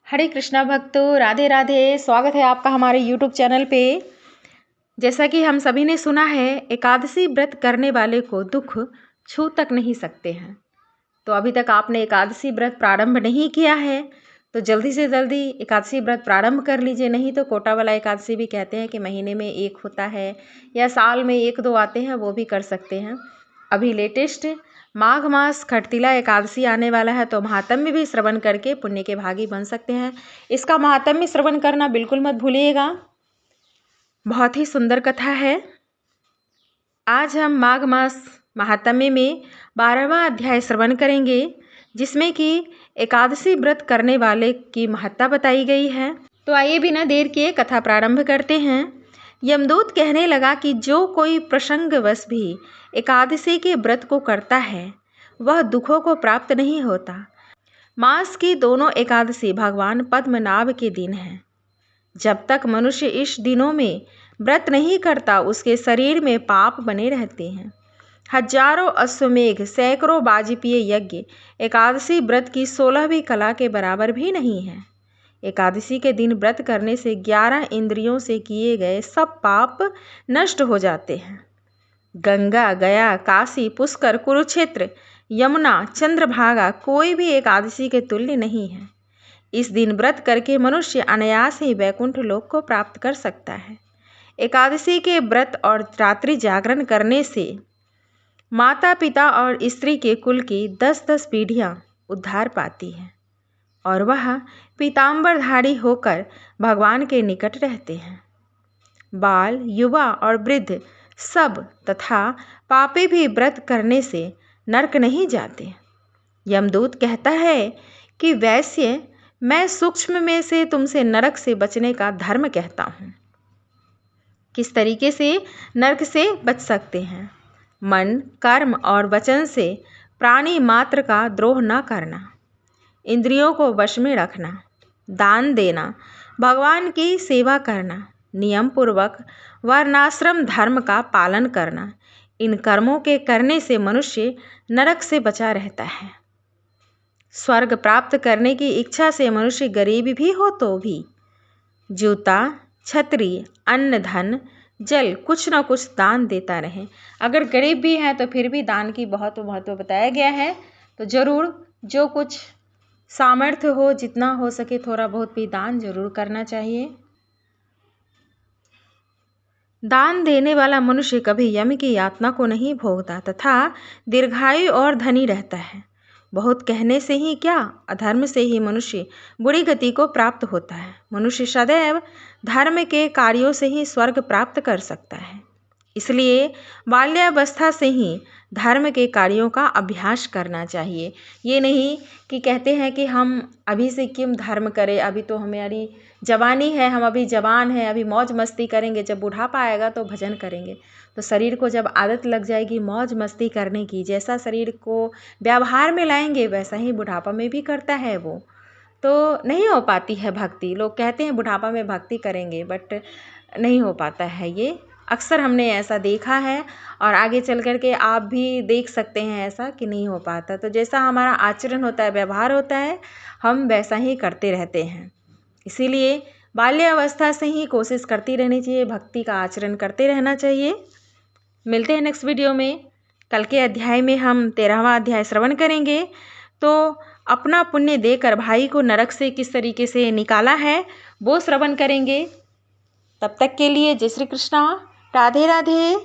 हरे कृष्णा भक्तों, राधे राधे। स्वागत है आपका हमारे यूट्यूब चैनल पे। जैसा कि हम सभी ने सुना है, एकादशी व्रत करने वाले को दुख छू तक नहीं सकते हैं। तो अभी तक आपने एकादशी व्रत प्रारंभ नहीं किया है तो जल्दी से जल्दी एकादशी व्रत प्रारंभ कर लीजिए। नहीं तो कोटा वाला एकादशी भी कहते हैं कि महीने में एक होता है या साल में एक दो आते हैं, वो भी कर सकते हैं। अभी लेटेस्ट माघ मास खटतिला एकादशी आने वाला है, तो महात्म्य भी श्रवण करके पुण्य के भागी बन सकते हैं। इसका महात्म्य श्रवण करना बिल्कुल मत भूलिएगा, बहुत ही सुंदर कथा है। आज हम माघ मास महात्म्य में 12वां अध्याय श्रवण करेंगे, जिसमें कि एकादशी व्रत करने वाले की महत्ता बताई गई है। तो आइए बिना देर किए कथा प्रारंभ करते हैं। यमदूत कहने लगा कि जो कोई प्रसंगवश भी एकादशी के व्रत को करता है वह दुखों को प्राप्त नहीं होता। मास की दोनों एकादशी भगवान पद्मनाभ के दिन हैं। जब तक मनुष्य इस दिनों में व्रत नहीं करता उसके शरीर में पाप बने रहते हैं। हजारों अश्वमेघ, सैकड़ों वाजपेयी यज्ञ एकादशी व्रत की 16वीं कला के बराबर भी नहीं है। एकादशी के दिन व्रत करने से 11 इंद्रियों से किए गए सब पाप नष्ट हो जाते हैं। गंगा, गया, काशी, पुष्कर, कुरुक्षेत्र, यमुना, चंद्रभागा कोई भी एकादशी के तुल्य नहीं है। इस दिन व्रत करके मनुष्य अनायास ही वैकुंठ लोक को प्राप्त कर सकता है। एकादशी के व्रत और रात्रि जागरण करने से माता पिता और स्त्री के कुल की 10-10 पीढ़ियां उद्धार पाती हैं और वह पीताम्बरधारी होकर भगवान के निकट रहते हैं। बाल, युवा और वृद्ध सब तथा पापी भी व्रत करने से नरक नहीं जाते। यमदूत कहता है कि वैश्य, मैं सूक्ष्म में से तुमसे नरक से बचने का धर्म कहता हूँ। किस तरीके से नरक से बच सकते हैं? मन, कर्म और वचन से प्राणी मात्र का द्रोह न करना, इंद्रियों को वश में रखना, दान देना, भगवान की सेवा करना, नियम पूर्वक वर्णाश्रम धर्म का पालन करना। इन कर्मों के करने से मनुष्य नरक से बचा रहता है। स्वर्ग प्राप्त करने की इच्छा से मनुष्य गरीब भी हो तो भी जूता, छतरी, अन्न, धन, जल कुछ न कुछ दान देता रहे। अगर गरीब भी है तो फिर भी दान की बहुत महत्व बताया गया है। तो जरूर जो कुछ सामर्थ्य हो, जितना हो सके थोड़ा बहुत भी दान जरूर करना चाहिए। दान देने वाला मनुष्य कभी यम की यातना को नहीं भोगता तथा दीर्घायु और धनी रहता है। बहुत कहने से ही क्या, अधर्म से ही मनुष्य बुरी गति को प्राप्त होता है। मनुष्य सदैव धर्म के कार्यों से ही स्वर्ग प्राप्त कर सकता है। इसलिए बाल्यावस्था से ही धर्म के कार्यों का अभ्यास करना चाहिए। ये नहीं कि कहते हैं कि हम अभी से क्यों धर्म करें, अभी तो हमारी जवानी है, हम अभी जवान हैं, अभी मौज मस्ती करेंगे, जब बुढ़ापा आएगा तो भजन करेंगे। तो शरीर को जब आदत लग जाएगी मौज मस्ती करने की, जैसा शरीर को व्यवहार में लाएंगे वैसा ही बुढ़ापा में भी करता है वो, तो नहीं हो पाती है भक्ति। लोग कहते हैं बुढ़ापा में भक्ति करेंगे, बट नहीं हो पाता है। ये अक्सर हमने ऐसा देखा है और आगे चल कर के आप भी देख सकते हैं ऐसा कि नहीं हो पाता। तो जैसा हमारा आचरण होता है, व्यवहार होता है, हम वैसा ही करते रहते हैं। इसीलिए बाल्यावस्था से ही कोशिश करती रहनी चाहिए, भक्ति का आचरण करते रहना चाहिए। मिलते हैं नेक्स्ट वीडियो में। कल के अध्याय में हम 13वां अध्याय श्रवण करेंगे। तो अपना पुण्य देकर भाई को नरक से किस तरीके से निकाला है वो श्रवण करेंगे। तब तक के लिए जय श्री कृष्णा, राधे राधे।